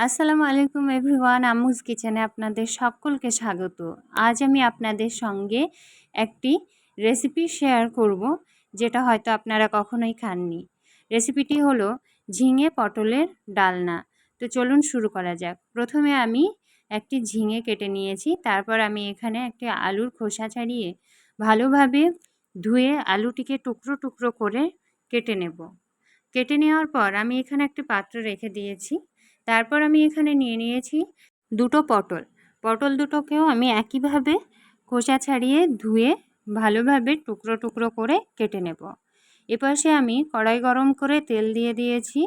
আসসালামু আলাইকুম এভরিওয়ান, আম্মুজ কিচেনে আপনাদের সকলকে স্বাগত। আজ আমি আপনাদের সঙ্গে একটি রেসিপি শেয়ার করব, যেটা হয়তো আপনারা কখনোই খাননি। রেসিপিটি হলো ঝিঙে পটলের ডালনা। তো চলুন শুরু করা যাক। প্রথমে আমি একটি ঝিঙে কেটে নিয়েছি, তারপর আমি এখানে একটি আলুর খোসা ছাড়িয়ে ভালোভাবে ধুয়ে আলুটিকে টুকরো টুকরো করে কেটে নেব। কেটে নেওয়ার পর আমি এখানে একটি পাত্র রেখে দিয়েছি। তারপর আমি এখানে নিয়ে নিয়েছি দুটো পটল। পটল দুটোকেও আমি একইভাবে খোসা ছাড়িয়ে ধুয়ে ভালোভাবে টুকরো টুকরো করে কেটে নেব। এপাশে আমি কড়াই গরম করে তেল দিয়ে দিয়েছি।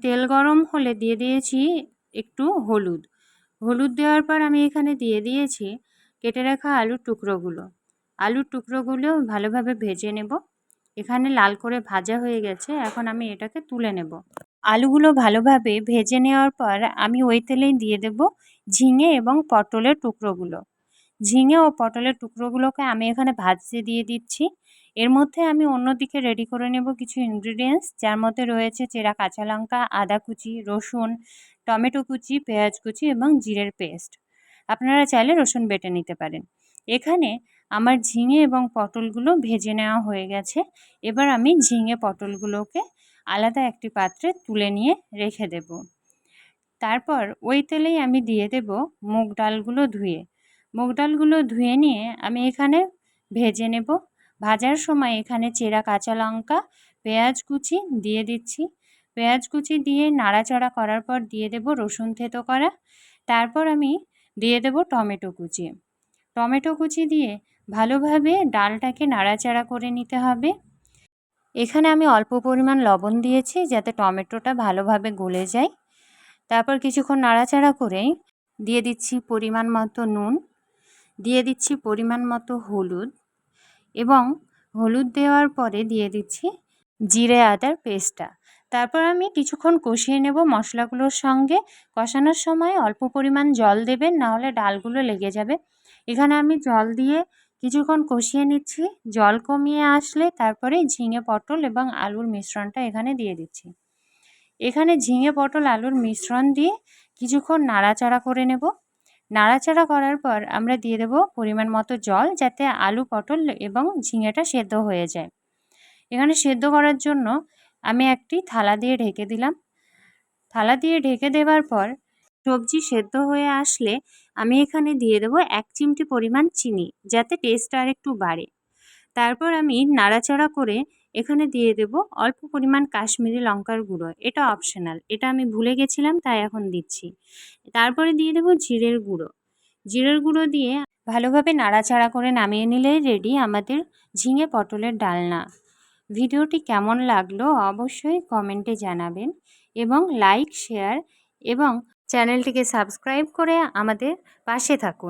তেল গরম হলে দিয়ে দিয়েছি একটু হলুদ। হলুদ দেওয়ার পর আমি এখানে দিয়ে দিয়েছি কেটে রাখা আলুর টুকরোগুলো। আলুর টুকরোগুলো ভালোভাবে ভেজে নেব। এখানে লাল করে ভাজা হয়ে গেছে, এখন আমি এটাকে তুলে নেব। আলুগুলো ভালোভাবে ভেজে নেওয়ার পর আমি ওই তেলেই দিয়ে দেব ঝিঙে এবং পটলের টুকরোগুলো। ঝিঙে ও পটলের টুকরোগুলোকে আমি এখানে ভাজতে দিয়ে দিচ্ছি। এর মধ্যে আমি অন্যদিকে রেডি করে নেব কিছু ইনগ্রিডিয়েন্টস, যার মধ্যে রয়েছে চেরা কাঁচা লঙ্কা, আদা কুচি, রসুন, টমেটো কুচি, পেঁয়াজ কুচি এবং জিরের পেস্ট। আপনারা চাইলে রসুন বেটে নিতে পারেন। এখানে আমার ঝিঙে এবং পটলগুলো ভেজে নেওয়া হয়ে গেছে। এবার আমি ঝিঙে পটলগুলোকে আলাদা একটি পাত্রে তুলে নিয়ে রেখে দেব। তারপর ওই তেলেই আমি দিয়ে দেব মুগ ডালগুলো ধুয়ে। মুগ ডালগুলো ধুয়ে নিয়ে আমি এখানে ভেজে নেব। ভাজার সময় এখানে চেরা কাঁচা লঙ্কা, পেঁয়াজ কুচি দিয়ে দিচ্ছি। পেঁয়াজ কুচি দিয়ে নাড়াচাড়া করার পর দিয়ে দেব রসুন থেতো করা। তারপর আমি দিয়ে দেব টমেটো কুচি। টমেটো কুচি দিয়ে ভালোভাবে ডালটাকে নাড়াচাড়া করে নিতে হবে। এখানে আমি অল্প পরিমাণ লবণ দিয়েছি যাতে টমেটোটা ভালোভাবে গলে যায়। তারপর কিছুক্ষণ নাড়াচাড়া করে দিয়ে দিচ্ছি পরিমাণ মতো নুন, দিয়ে দিচ্ছি পরিমাণ মতো হলুদ এবং হলুদ দেওয়ার পরে দিয়ে দিচ্ছি জিরে আদার পেস্টটা। তারপর আমি কিছুক্ষণ কষিয়ে নেব মশলাগুলোর সঙ্গে। কষানোর সময় অল্প পরিমাণ জল দেবেন, নাহলে ডালগুলো লেগে যাবে। এখানে আমি জল দিয়ে কিছুক্ষণ কষিয়ে নিচ্ছি। জল কমিয়ে আসলে তারপরে ঝিঙে পটল এবং আলুর মিশ্রণটা এখানে দিয়ে দিচ্ছি। এখানে ঝিঙে পটল আলুর মিশ্রণ দিয়ে কিছুক্ষণ নাড়াচাড়া করে নেব। নাড়াচাড়া করার পর আমরা দিয়ে দেব পরিমাণ মতো জল, যাতে আলু পটল এবং ঝিঙেটা সেদ্ধ হয়ে যায়। এখানে সেদ্ধ করার জন্য আমি একটি থালা দিয়ে ঢেকে দিলাম। থালা দিয়ে ঢেকে দেওয়ার পর সবজি সেদ্ধ হয়ে আসলে আমি এখানে দিয়ে দেব 1 চিমটি পরিমাণ চিনি, যাতে টেস্টটা আর একটু বাড়ে। তারপর আমি নাড়াচাড়া করে এখানে দিয়ে দেব অল্প পরিমাণ কাশ্মীরি লঙ্কার গুঁড়ো। এটা অপশনাল, এটা আমি ভুলে গেছিলাম তাই এখন দিচ্ছি। তারপরে দিয়ে দেব জিরের গুঁড়ো। জিরের গুঁড়ো দিয়ে ভালোভাবে নাড়াচাড়া করে নামিয়ে নিলেই রেডি আমাদের ঝিঙে পটলের ডালনা। ভিডিওটি কেমন লাগলো অবশ্যই কমেন্টে জানাবেন এবং লাইক, শেয়ার এবং চ্যানেলটিকে সাবস্ক্রাইব করে আমাদের পাশে থাকুন।